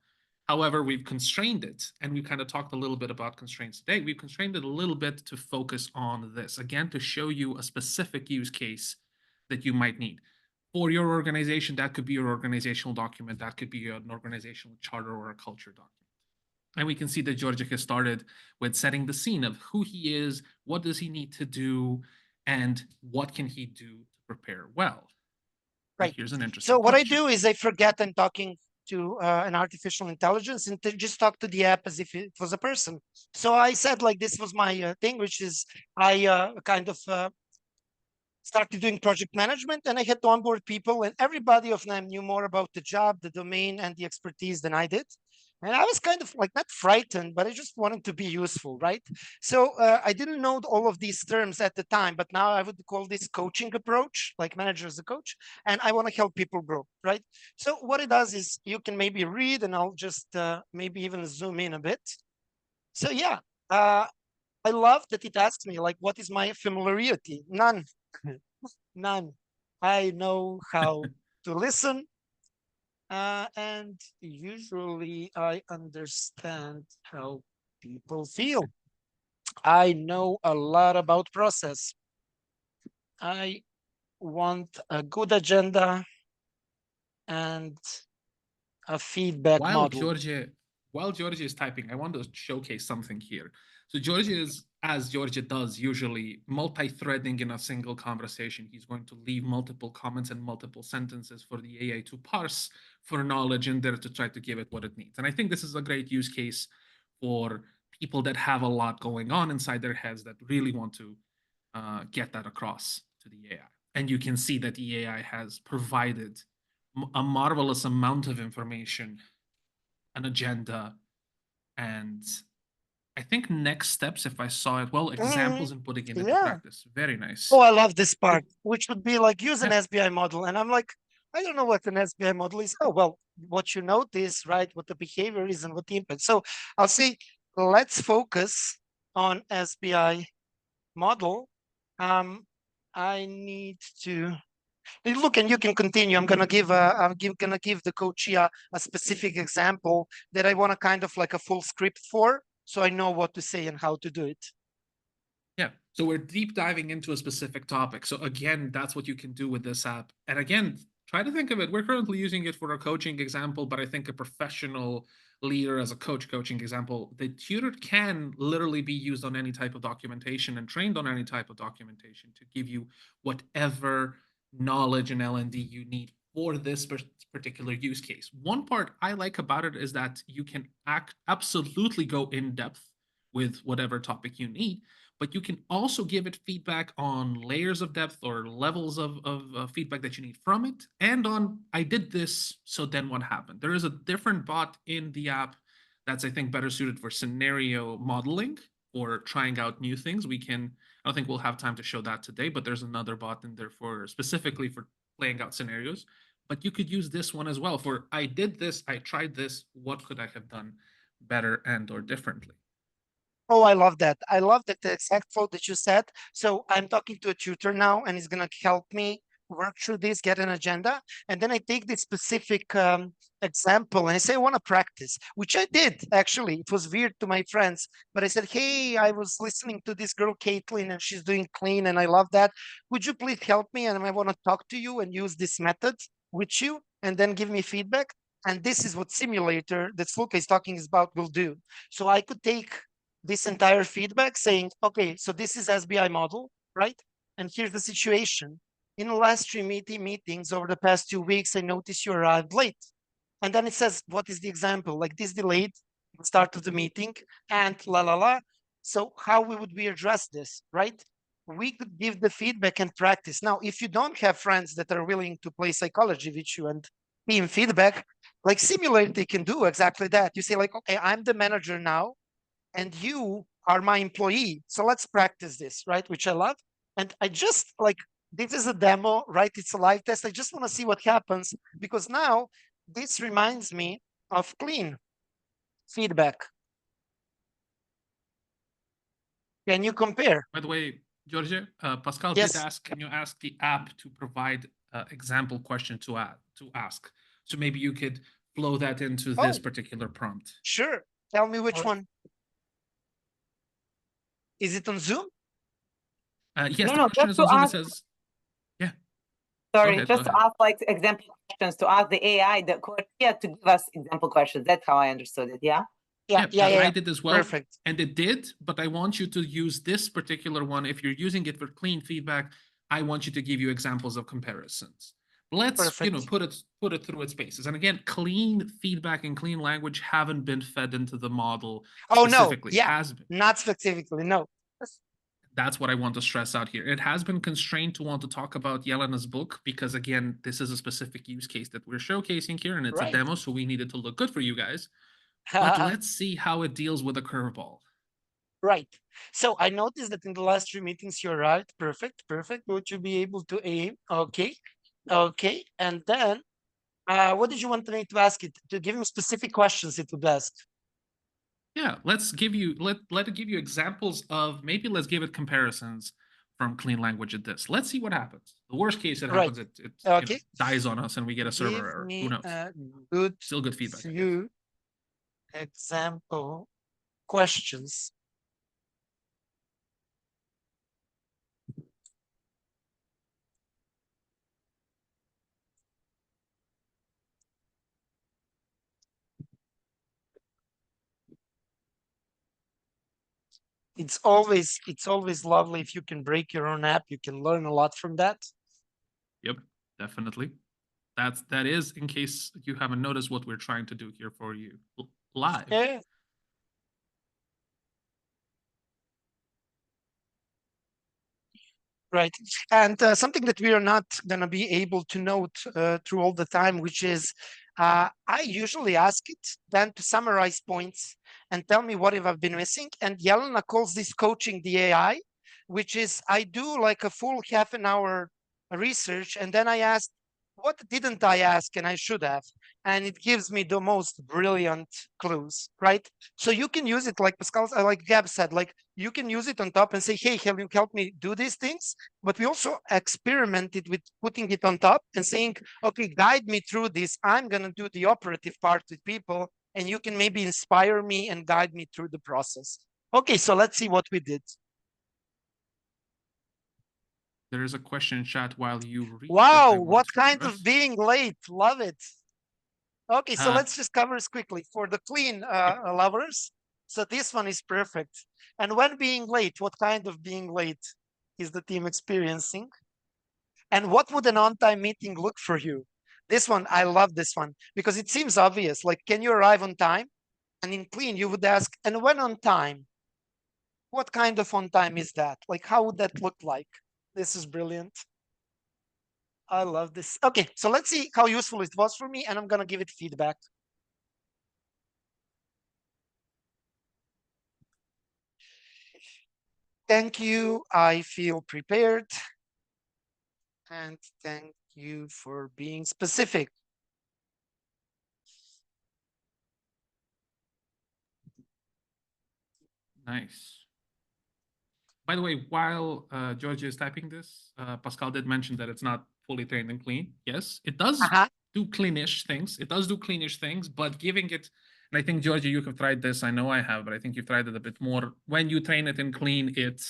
G: However, we've constrained it, and we've kind of talked a little bit about constraints today. We've constrained it a little bit to focus on this, again, to show you a specific use case that you might need. For your organization, that could be your organizational document, that could be an organizational charter or a culture document. And we can see that Georgia has started with setting the scene of who he is, what does he need to do, and what can he do to prepare well.
F: Right.
G: And here's an interesting
F: So what
G: question.
F: I do is I forget I'm talking to an artificial intelligence and just talk to the app as if it was a person. So I said like this was my thing, which is I kind of started doing project management, and I had to onboard people, and everybody of them knew more about the job, the domain, and the expertise than I did. And I was kind of like not frightened, but I just wanted to be useful, right? So I didn't know all of these terms at the time, but now I would call this coaching approach, like manager as a coach, and I want to help people grow, right? So what it does is you can maybe read, and I'll just maybe even zoom in a bit. So yeah, I love that it asks me like, what is my familiarity? None. None. I know how to listen, and usually I understand how people feel. I know a lot about process. I want a good agenda and a feedback model.
G: While Georgia is typing, I want to showcase something here. So Georgia is, as Georgia does usually, multi-threading in a single conversation. He's going to leave multiple comments and multiple sentences for the AI to parse for knowledge in there to try to give it what it needs. And I think this is a great use case for people that have a lot going on inside their heads that really want to get that across to the AI. And you can see that the AI has provided a marvelous amount of information, an agenda, and I think next steps, if I saw it well, examples and putting it into practice. Very nice.
F: Oh, I love this part, which would be like use an SBI model. And I'm like, I don't know what an SBI model is. Oh, well, what you notice, right? What the behavior is and what the impact. So I'll say, let's focus on SBI model. I need to look, and you can continue. I'm gonna give the COACHIA a specific example that I want to kind of like a full script for, so I know what to say and how to do it.
G: Yeah, so we're deep diving into a specific topic. So again, that's what you can do with this app. And again, try to think of it. We're currently using it for a coaching example, but I think a professional leader as a coaching example, the tutor can literally be used on any type of documentation and trained on any type of documentation to give you whatever knowledge and L&D you need for this particular use case. One part I like about it is that you can absolutely go in depth with whatever topic you need, but you can also give it feedback on layers of depth or levels of feedback that you need from it, and on, I did this, so then what happened? There is a different bot in the app that's, I think, better suited for scenario modeling or trying out new things. I don't think we'll have time to show that today, but there's another bot in there specifically for playing out scenarios. But you could use this one as well for, I did this, I tried this, what could I have done better and or differently?
F: Oh, I love that. I love that the exact quote that you said. So I'm talking to a tutor now, and he's going to help me work through this, get an agenda. And then I take this specific example and I say, I want to practice, which I did, actually. It was weird to my friends, but I said, hey, I was listening to this girl, Caitlin, and she's doing clean, and I love that. Would you please help me? And I want to talk to you and use this method with you. and then give me feedback. And this is what simulator that Luca is talking about will do. So I could take this entire feedback saying, okay, so this is SBI model, right? And here's the situation. In the last 3 meetings over the past 2 weeks, I noticed you arrived late. And then it says, what is the example? Like this delayed the start of the meeting and la la la. So how would we address this, right? We could give the feedback and practice. Now, if you don't have friends that are willing to play psychology with you and team feedback, like simulate, they can do exactly that. You say like, okay, I'm the manager now, and you are my employee. So let's practice this, right? Which I love. And I just like, this is a demo, right? It's a live test. I just want to see what happens because now this reminds me of clean feedback. Can you compare?
G: By the way, Georgia, Pascal
F: Yes.
G: did ask, can you ask the app to provide example question to ask? So maybe you could flow that into this particular prompt.
F: Sure. Tell me which one. Is it on Zoom?
G: Yes,
A: No,
G: the question is on Zoom. It says, yeah.
A: Sorry,
G: ahead,
A: just to ask like example questions, to ask the AI, the COACHIA to give us example questions. That's how I understood it, yeah?
F: Yeah.
G: I did as well.
F: Perfect.
G: And it did, but I want you to use this particular one. If you're using it for clean feedback, I want you to give you examples of comparisons. Let's put it through its paces. And again, clean feedback and clean language haven't been fed into the model specifically.
F: No, yeah,
G: has been.
F: Not specifically, no.
G: That's what I want to stress out here. It has been constrained to want to talk about Yelena's book because, again, this is a specific use case that we're showcasing here, and it's a demo, so we need it to look good for you guys. But let's see how it deals with a curveball.
F: Right. So I noticed that in the last 3 meetings, you're right. Perfect. Would you be able to aim? Okay. And then, what did you want me to ask it? To give him specific questions, it would ask.
G: Yeah, let's give you let it give you examples of, maybe let's give it comparisons from clean language at this. Let's see what happens. The worst case it happens, it dies on us and we get a server error. Who knows? Still good feedback.
F: Few example questions. It's always lovely if you can break your own app. You can learn a lot from that.
G: Yep, definitely. That is, in case you haven't noticed, what we're trying to do here for you live.
F: Yeah. Right. And something that we are not going to be able to note through all the time, which is I usually ask it then to summarize points and tell me what I've been missing. And Jelena calls this coaching the AI, which is I do like a full half an hour research. And then I ask, what didn't I ask and I should have? And it gives me the most brilliant clues, right? So you can use it like Pascal, like Gab said, like you can use it on top and say, hey, can you help me do these things? But we also experimented with putting it on top and saying, okay, guide me through this. I'm going to do the operative part with people, and you can maybe inspire me and guide me through the process. Okay, so let's see what we did.
G: There is a question in chat while you read.
F: Wow, what kind of being late? Love it. Okay, so let's just cover this quickly for the clean lovers. So this one is perfect. And when being late, what kind of being late is the team experiencing? And what would an on-time meeting look for you? This one, I love this one because it seems obvious. Like, can you arrive on time? And in clean, you would ask, and when on time? What kind of on time is that? Like, how would that look like? This is brilliant. I love this. Okay, so let's see how useful it was for me, and I'm going to give it feedback. Thank you. I feel prepared. And thank you for being specific.
G: Nice. By the way, while Georgia is typing this, Pascal did mention that it's not fully trained and clean. Yes, it does do cleanish things. It does do cleanish things, but giving it, and I think, Georgia, you have tried this. I know I have, but I think you've tried it a bit more. When you train it in clean, it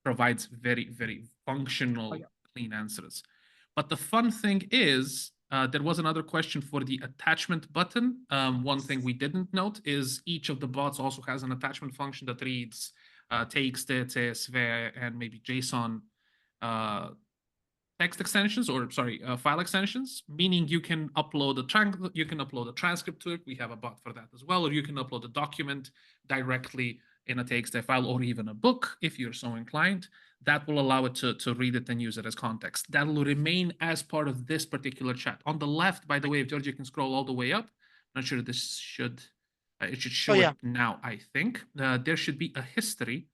G: provides very, very functional clean answers. But the fun thing is, There was another question for the attachment button. One thing we didn't note is each of the bots also has an attachment function that reads text, CSV, and maybe JSON text extensions, or sorry, file extensions, meaning you can upload a transcript to it. We have a bot for that as well, or you can upload a document directly in a TXT file, or even a book if you're so inclined. That will allow it to read it and use it as context. That will remain as part of this particular chat. On the left, by the way, if George, you can scroll all the way up. I'm not sure this should, it should show it now, I think. There should be a history.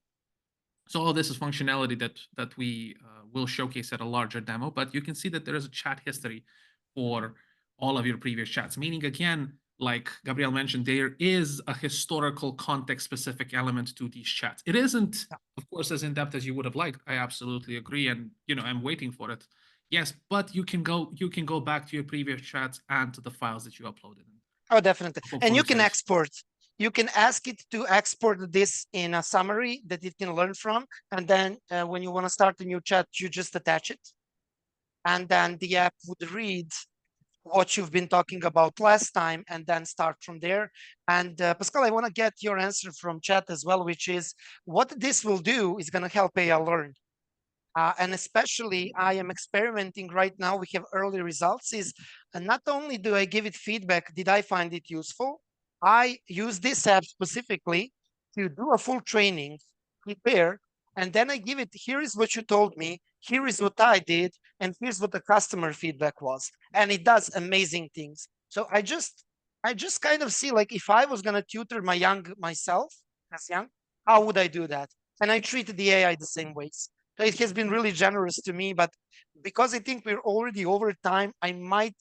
G: So all this is functionality that we will showcase at a larger demo, but you can see that there is a chat history for all of your previous chats, meaning, again, like Gabriel mentioned, there is a historical context-specific element to these chats. It isn't, of course, as in-depth as you would have liked. I absolutely agree, and I'm waiting for it. Yes, but you can go back to your previous chats and to the files that you uploaded.
F: Oh, definitely. And you can export. You can ask it to export this in a summary that it can learn from. And then when you want to start a new chat, you just attach it. And then the app would read what you've been talking about last time and then start from there. And Pascal, I want to get your answer from chat as well, which is what this will do is going to help AI learn. And especially I am experimenting right now. We have early results is not only do I give it feedback, did I find it useful? I use this app specifically to do a full training, prepare, and then I give it, here is what you told me, here is what I did, and here's what the customer feedback was. And it does amazing things. So I just kind of see, like, if I was going to tutor myself as young, how would I do that? And I treat the AI the same ways. So it has been really generous to me, but because I think we're already over time, I might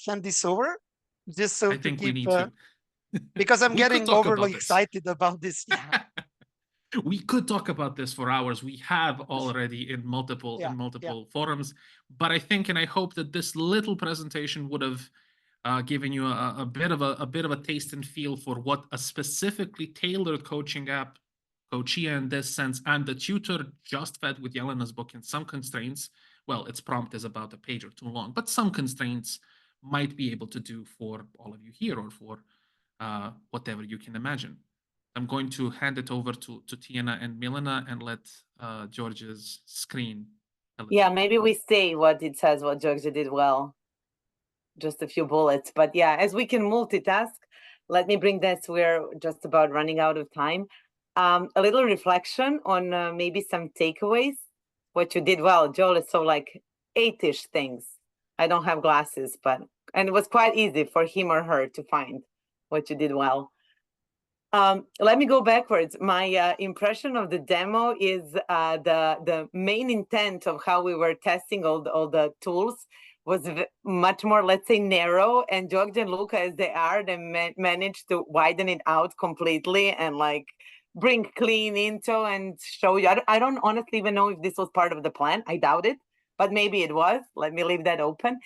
F: hand this over just so
G: I think
F: keep,
G: we need to.
F: because I'm getting overly excited about this. Yeah.
G: We could talk about this for hours. We have already in multiple forums, but I think and I hope that this little presentation would have given you a bit of a taste and feel for what a specifically tailored coaching app, COACHIA in this sense, and the tutor just fed with Yelena's book in some constraints. Well, its prompt is about a page or two long, but some constraints might be able to do for all of you here, or for whatever you can imagine. I'm going to hand it over to Tiana and Milena and let George's screen.
A: Yeah, maybe we say what it says, what George did well. Just a few bullets, but yeah, as we can multitask, let me bring this. We're just about running out of time. A little reflection on maybe some takeaways. What you did well, Joel, is so like 8-ish things. I don't have glasses, and it was quite easy for him or her to find what you did well. Let me go backwards. My impression of the demo is the main intent of how we were testing all the tools was much more, let's say, narrow. And George and Luca, as they are, they managed to widen it out completely and like bring clean into and show you. I don't honestly even know if this was part of the plan. I doubt it, but maybe it was. Let me leave that open.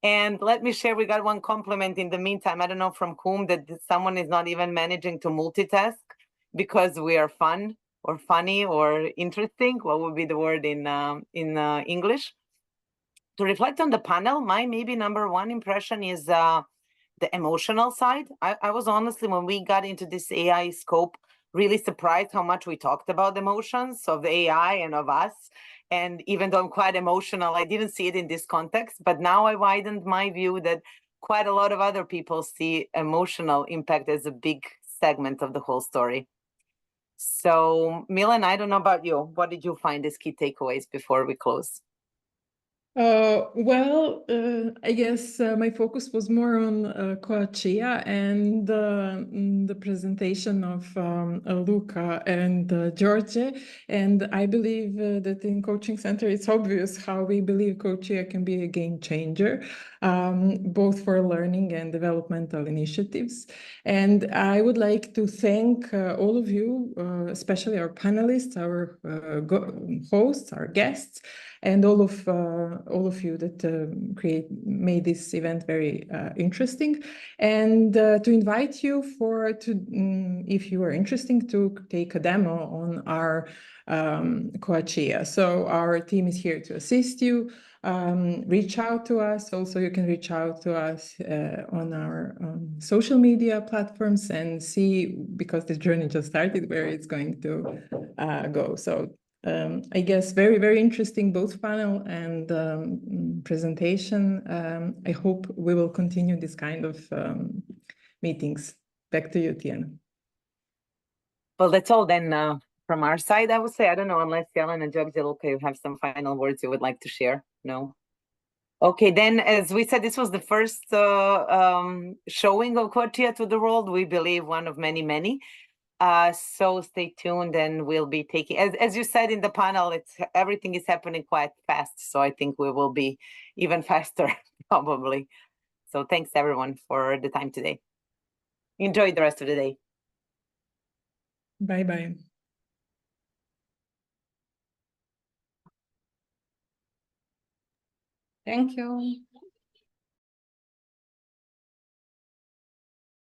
A: And let me share, we got one compliment in the meantime. I don't know from whom, that someone is not even managing to multitask because we are fun or funny or interesting. What would be the word in English? To reflect on the panel, my maybe number one impression is the emotional side. I was honestly, when we got into this AI scope, really surprised how much we talked about emotions of the AI and of us. And even though I'm quite emotional, I didn't see it in this context. But now I widened my view that quite a lot of other people see emotional impact as a big segment of the whole story. So, Milan, I don't know about you. What did you find as key takeaways before we close?
B: I guess my focus was more on COACHIA and the presentation of Luca and George. And I believe that in Coaching Center, it's obvious how we believe COACHIA can be a game changer, both for learning and developmental initiatives. And I would like to thank all of you, especially our panelists, our hosts, our guests, and all of all of you that made this event very interesting, and to invite you if you are interested, to take a demo on our COACHIA. So our team is here to assist you. Reach out to us. Also, you can reach out to us on our social media platforms and see, because the journey just started, where it's going to go. So I guess very, very interesting, both panel and presentation. I hope we will continue this kind of meetings. Back to you, Tiana.
A: Well, that's all then from our side, I would say. I don't know, unless Yellen and Jagdiluka, you have some final words you would like to share? No? Okay, then, as we said, this was the first showing of COACHIA to the world. We believe one of many, many. So stay tuned, and we'll be taking, as you said in the panel, everything is happening quite fast. So I think we will be even faster, probably. So thanks everyone for the time today. Enjoy the rest of the day.
B: Bye-bye.
H: Thank you.